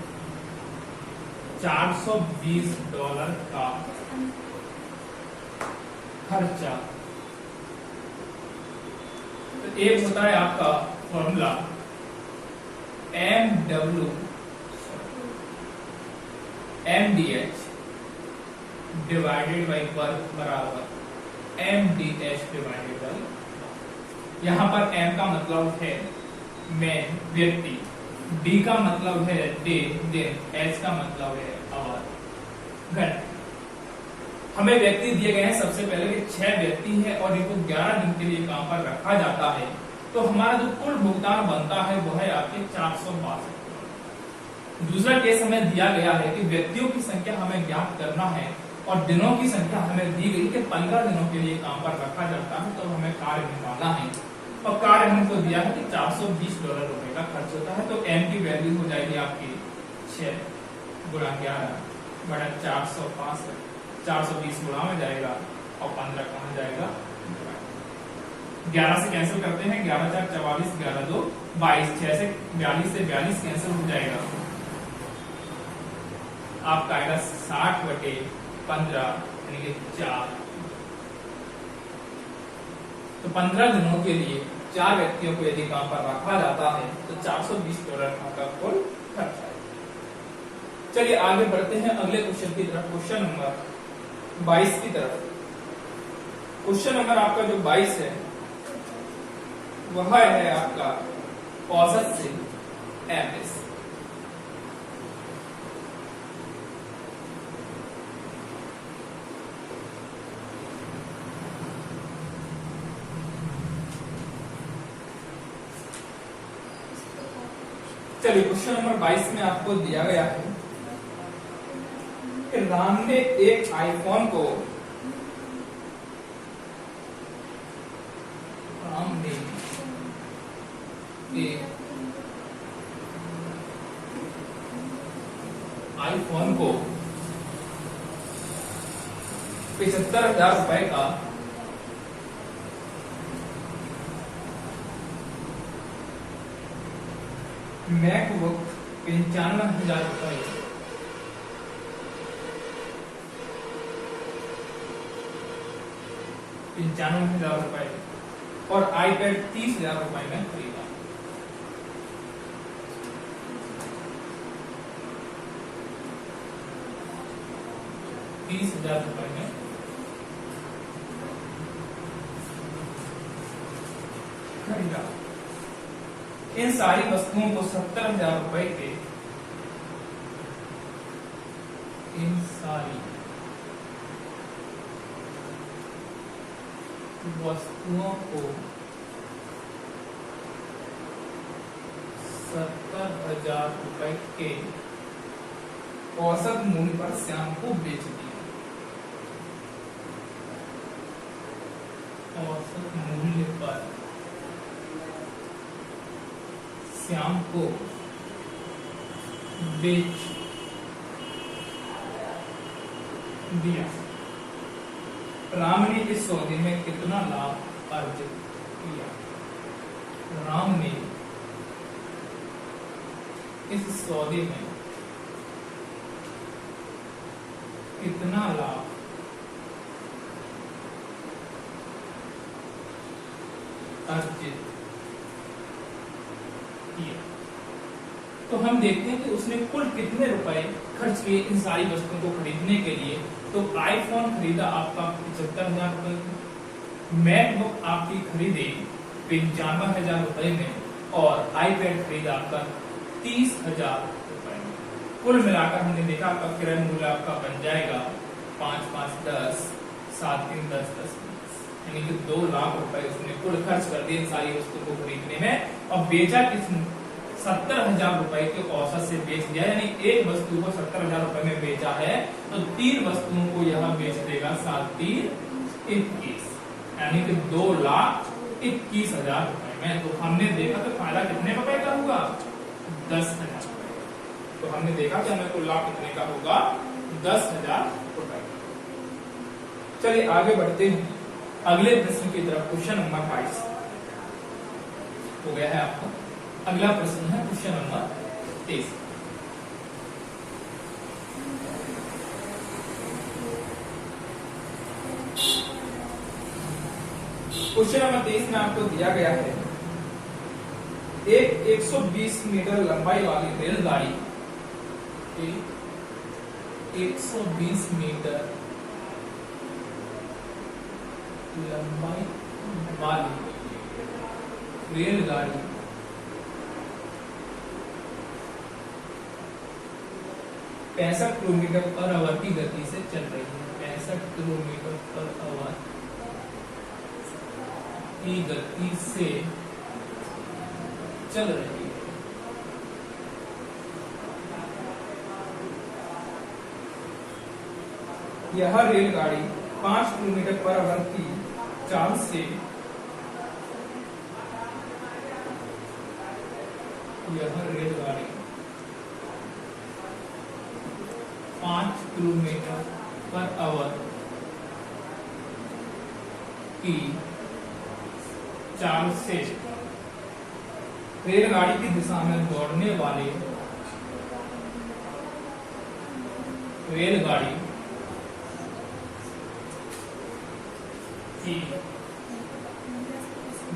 $420 का खर्चा। तो एक होता है आपका formula MDH divided by work बराबर MDH डिवाइडेड बाई। यहाँ पर M का मतलब है मैन व्यक्ति, D का मतलब है डे दिन, H का मतलब है आवर घंटे। हमें व्यक्ति दिए गए हैं सबसे पहले कि 6 व्यक्ति है और इनको 11 दिन के लिए काम पर रखा जाता है, तो हमारा जो कुल भुगतान बनता है वो है आपके 462। दूसरा केस हमें दिया गया है कि व्यक्तियों की संख्या हमें ज्ञात करना है और दिनों की संख्या हमें दी गई कि 15 दिनों के लिए काम पर रखा जाता है, तो हमें कार्य निकालना है और कार्य हमको दिया है कि $420 का खर्च होता है। तो M की वैल्यू हो जाएगी आपकी 6 गुणा 11 बड़ा 465, 420 गुणा में जाएगा और 15 कहाँ जाएगा, 11 से कैंसिल करते हैं, 11 4 44, 11 2 22, 6 से 42 कैंसिल हो जाएगा, आपका आएगा 60/15 यानी कि 4। तो 15 दिनों के लिए 4 व्यक्तियों को यदि काम पर रखा जाता है तो $420 का कुल खर्च है। चलिए आगे बढ़ते हैं अगले क्वेश्चन की तरफ, क्वेश्चन नंबर 22 की तरफ। क्वेश्चन नंबर आपका जो 22 है वह है आपका औसत से एवरेज। चलिए क्वेश्चन नंबर 22 में आपको दिया गया है कि राम ने एक आईफोन को आईफोन को 75,000 रुपए का मैकबुक 95,000 रुपए 95,000 रुपए और आईपैड 30,000 रुपए में खरीदा। ₹30,000 में खरीदा। इन सारी वस्तुओं को 70,000 रुपए के, इन सारी वस्तुओं को 70,000 रुपए के औसत मूल्य पर श्याम को बेच दिया। औसत मूल्य पर श्याम को बेच दिया। राम ने इस सौदे में कितना लाभ अर्जित किया? राम ने इस सौदे में कितना लाभ अर्जित किया? तो हम देखते हैं कि उसने कुल कितने रुपए खर्च किए इन सारी वस्तुओं को खरीदने के लिए। तो आईफोन खरीदा आपका 75,000 रुपए, मैकबुक आपकी खरीदी 95,000 रुपए में, और आईपैड खरीदा आपका 30,000 रुपए में। कुल मिलाकर हमने देखा आपका क्रय मूल्य आपका बन जाएगा 5, 5, 10, 7, 3, 10, 10, यानी कि 2 लाख रुपए उसने कुल खर्च कर दिए इन सारी वस्तुओं को खरीदने में। और बेचा किस 70,000 रुपए के औसत से बेच दिया, यानी एक वस्तु को 70,000 रुपए में बेचा है तो 3 वस्तुओं को यह बेच देगा 7, 3, 21, यानी कि 2,21,000 रुपए में। तो हमने देखा तो फायदा कितने रुपए का होगा? 10,000 रुपए। तो हमने देखा कि हमें कुल लाभ कितने का होगा? 10,000 रुपए। चलिए आगे बढ़ते हैं अगले प्रश्न की तरफ। क्वेश्चन नंबर 22 हो गया है आपका। अगला प्रश्न है क्वेश्चन नंबर 23। क्वेश्चन नंबर 23 में आपको दिया गया है एक 120 मीटर लंबाई वाली रेलगाड़ी, 120 मीटर लंबाई वाली रेलगाड़ी 65 किलोमीटर पर आवर की गति से चल रही है। 65 किलोमीटर पर आवर की गति से चल रही है। यह रेलगाड़ी 5 किलोमीटर पर आवर की चाल से यह रेलगाड़ी 5 किलोमीटर पर आवर की चाल से रेलगाड़ी की दिशा में दौड़ने वाले रेलगाड़ी की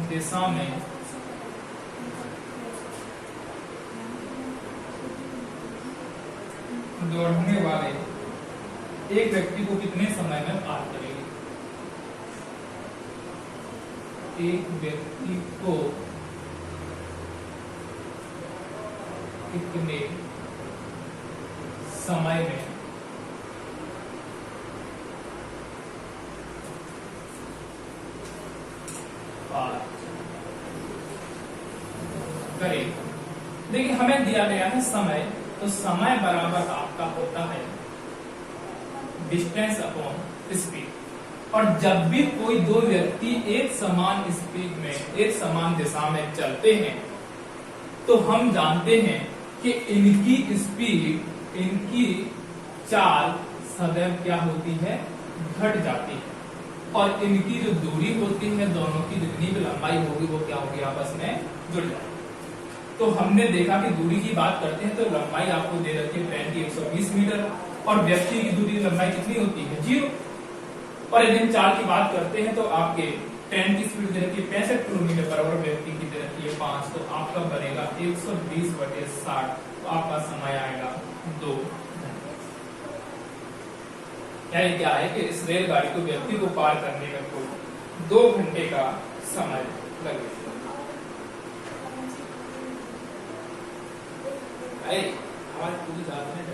दिशा में दौड़ने वाले एक व्यक्ति को कितने समय में पार करेगी? एक व्यक्ति को कितने समय में पार करेगी? देखिए हमें दिया गया है समय, तो समय बराबर आपका होता है डिस्टेंस अपॉन स्पीड। और जब भी कोई दो व्यक्ति एक समान स्पीड में एक समान दिशा में चलते हैं तो हम जानते हैं कि इनकी स्पीड, इनकी चाल सदैव क्या होती है? घट जाती है। और इनकी जो दूरी होती है, दोनों की जितनी भी लंबाई होगी वो क्या होगी? आपस में जुड़ जाएगी। तो हमने देखा कि दूरी की बात करते हैं तो लंबाई आपको दे रखी है ट्रेन की 120 मीटर, और व्यक्ति की दूरी लंबाई कितनी होती है? 0। और यदि चाल की बात करते हैं तो आपके ट्रेन की स्पीड दे रखी है 65 किलोमीटर पर आवर, व्यक्ति की दे रखी है 5, तो आपका बनेगा 120/60। तो आपका समय आएगा 2 घंटे। यानी क्या है कि इस रेलगाड़ी को व्यक्ति को पार करने में कुल 2 घंटे का समय लगेगा। हमारी पूरी जात में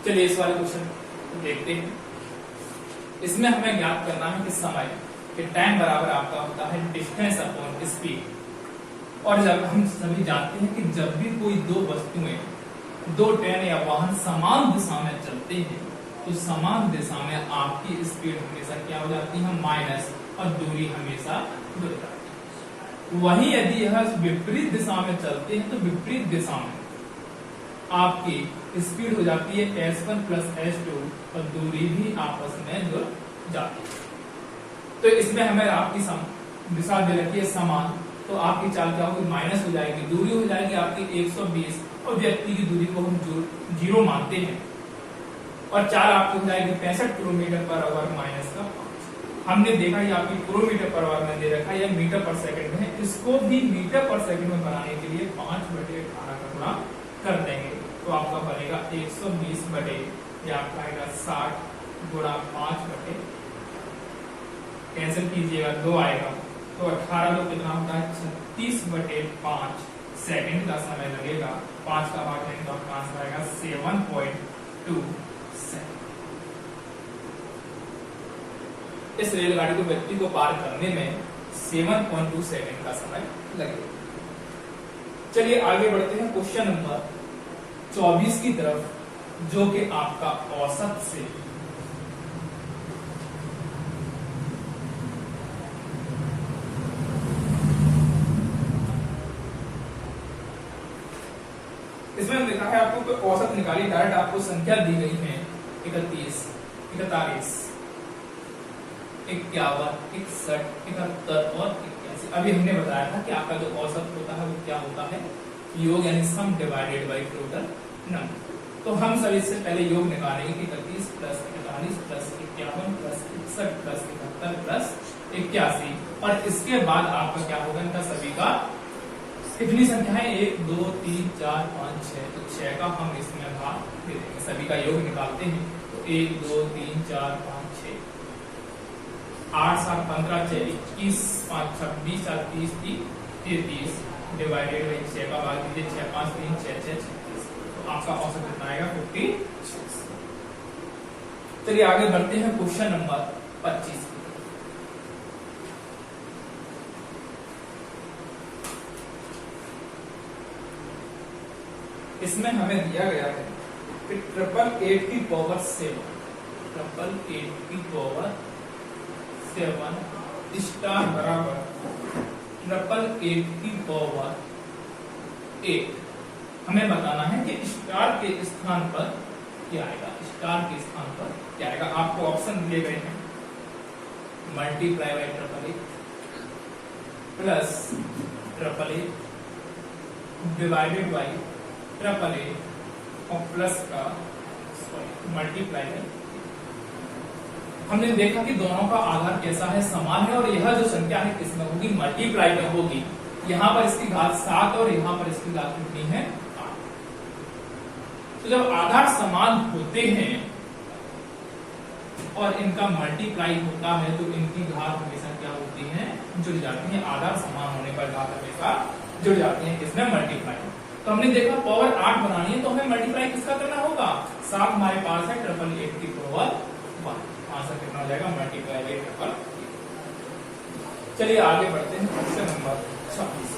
चलिए इस वाले क्वेश्चन देखते हैं। इसमें हमें ज्ञात करना है कि समय कि टाइम बराबर आपका होता है डिस्टेंस अपॉन स्पीड। और जब हम सभी जानते हैं कि जब भी कोई दो वस्तुएं, दो ट्रेन या वाहन समान दिशा में चलते हैं तो समान दिशा में आपकी स्पीड हमेशा क्या हो जाती है, माइनस, और दूरी हमेशा बढ़ जाती है। वहीं यदि यह विपरीत दिशा में चलते हैं तो विपरीत दिशा में आपकी स्पीड हो जाती है s1 प्लस s2 और दूरी भी आपस में जुड़ जाती है। तो इसमें हमें आपकी दिशा दे रखी है समान, तो आपकी चाल क्या होगी, माइनस हो जाएगी, दूरी हो जाएगी आपकी 120 और व्यक्ति की दूरी को हम 0 मानते हैं, और चाल आपकी हो जाएगी 65 किलोमीटर पर आवर माइनस का 5। हमने देखा ये आपकी किलोमीटर पर आवर में दे रखा है, मीटर पर सेकंड में है, इसको भी मीटर पर सेकंड में बनाने के लिए 5/18 का गुणा कर देंगे तो आपका बनेगा 120 बटे, या आपका आएगा 60 गुणा 5 बटे, कैंसिल कीजिएगा 2 आएगा, तो 18 तो कितना होता है 36/5 सेकंड का समय लगेगा। 5 का भाग देंगे तो आपका आंसर आएगा 7.2 सेकंड। इस रेलगाड़ी को व्यक्ति को पार करने में 7.2 सेकंड का समय लगेगा। चलिए आगे बढ़ते हैं क्वेश्चन नंबर 24 की तरफ, जो कि आपका औसत से इसमें लिखा है आपको कि औसत निकाली, डायरेक्ट आपको संख्या दी गई है 31, 41, 51, 61, 71 और 81। अभी हमने बताया था कि आपका जो औसत होता है वो क्या होता है, योग यानी सम डिवाइडेड बाय टोटल नंबर। तो हम सभी से पहले योग निकालेंगे कि 31 plus 41 plus 51 plus 61 plus 71 plus 81, और इसके बाद आपका क्या होगा, इनका सभी का कितनी संख्या है, 1 2 3 4 5 6, तो 6 का हम इसमें भाग दे देंगे, सभी का योग निकालते हैं तो 1 2 3 4 5 6 8 7 15 6 21 5 26 7 30 33 डिवाइडेड बाई 6 का भाग दीजिए, 6 5 3 6 6 36, तो आपका औसत कितना आएगा 56। चलिए आगे बढ़ते हैं क्वेश्चन नंबर 25। इसमें हमें दिया गया है कि 888 की पावर 7, 888 की पावर 7 स्टार बराबर 888 की पावर 8। हमें बताना है कि स्टार के स्थान पर क्या आएगा, स्टार के स्थान पर क्या आएगा। आपको ऑप्शन दिए गए हैं, multiply by 888 plus 888 divided by 888 और प्लस का मल्टीप्लाई है। हमने देखा कि दोनों का आधार कैसा है, समान है, और यह जो संख्या है किसमें होगी, मल्टीप्लाई में होगी। यहाँ पर इसकी घात 7 और यहाँ पर इसकी घात कितनी है, 8। तो जब आधार समान होते हैं और इनका मल्टीप्लाई होता है तो इनकी घात हमेशा क्या होती है, जुड़ जाती है। आधार समान होने पर घात हमेशा जुड़ जाती है, किसमें, मल्टीप्लाई। तो हमने देखा पावर 8 बनानी है तो हमें मल्टीप्लाई किसका करना होगा, 7 हमारे पास है, 888 की पावर 1, आंसर कितना हो जाएगा, मल्टीप्लाई बाय 888। चलिए आगे बढ़ते हैं क्वेश्चन नंबर 26।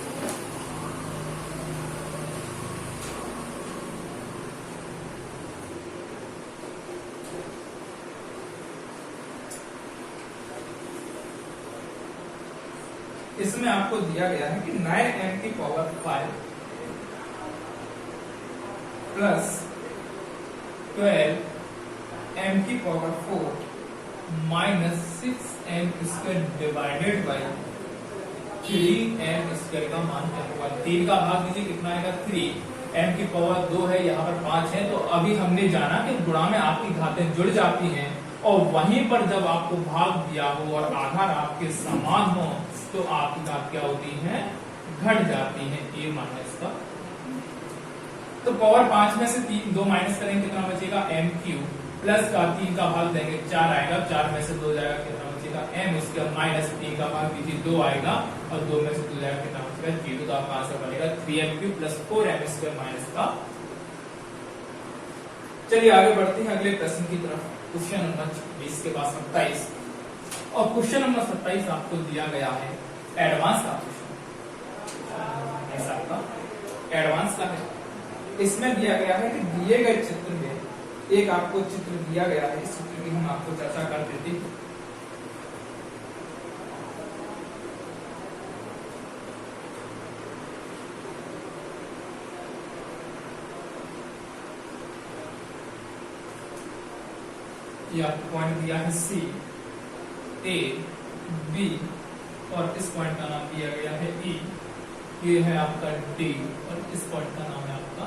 इसमें आपको दिया गया है कि 9m की पावर 5 प्लस 12m की power 4 minus 6m square divided by 3m square का मान क्या होगा। 3 का भाग दीजिए, कितना आएगा 3, m की पावर 2 है, यहाँ पर 5 है। तो अभी हमने जाना कि गुणा में आपकी घातें जुड़ जाती हैं, और वहीं पर जब आपको भाग दिया हो और आधार आपके समान हो तो आपकी घात क्या होती है, घट जाती है, a माइनस का। तो पावर 5 में से 2 माइनस करेंगे, कितना बचेगा, m क्यूब, प्लस का 3 का भाग देंगे 4 आएगा, 4 में से 2 जाएगा, कितना बचेगा m, उसके माइनस 3 का भाग दीजिए 2 आएगा, और 2 में से 2 जाएगा, कितना बचेगा 0। तो आपका आंसर बनेगा 3m cube plus 4m square minus का। चलिए आगे बढ़ते हैं अगले प्रश्न की तरफ, क्वेश्चन नंबर 20 के बाद 27। और क्वेश्चन नंबर 27 आपको दिया गया है एडवांस का क्वेश्चन, ऐसा आपका एडवांस का है। इसमें दिया गया है कि दिए गए चित्र में एक आपको चित्र दिया गया है, इस चित्र की हम आपको चर्चा कर देते हैं। ये आपको पॉइंट दिया है सी, ए, बी और इस पॉइंट का नाम दिया गया है ई, ये है आपका डी और इस पॉइंट का नाम है आपका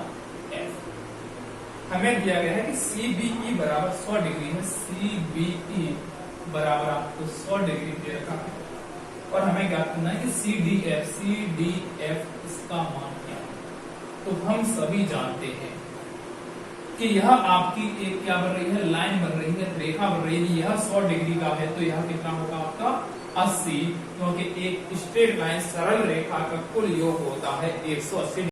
एफ। हमें दिया गया है कि CBE बराबर 100 डिग्री है, CBE बराबर आपको 100 डिग्री दे रखा है और हमें ज्ञात करना है कि CDF इसका मान क्या है। तो हम सभी जानते हैं कि यह आपकी एक क्या बन रही है, लाइन बन रही है, रेखा बन रही है। यह 100 डिग्री का है तो यह कितना होगा आपका 80, क्योंकि एक स्ट्रेट लाइन सरल रेखा का कुल योग होता है 180।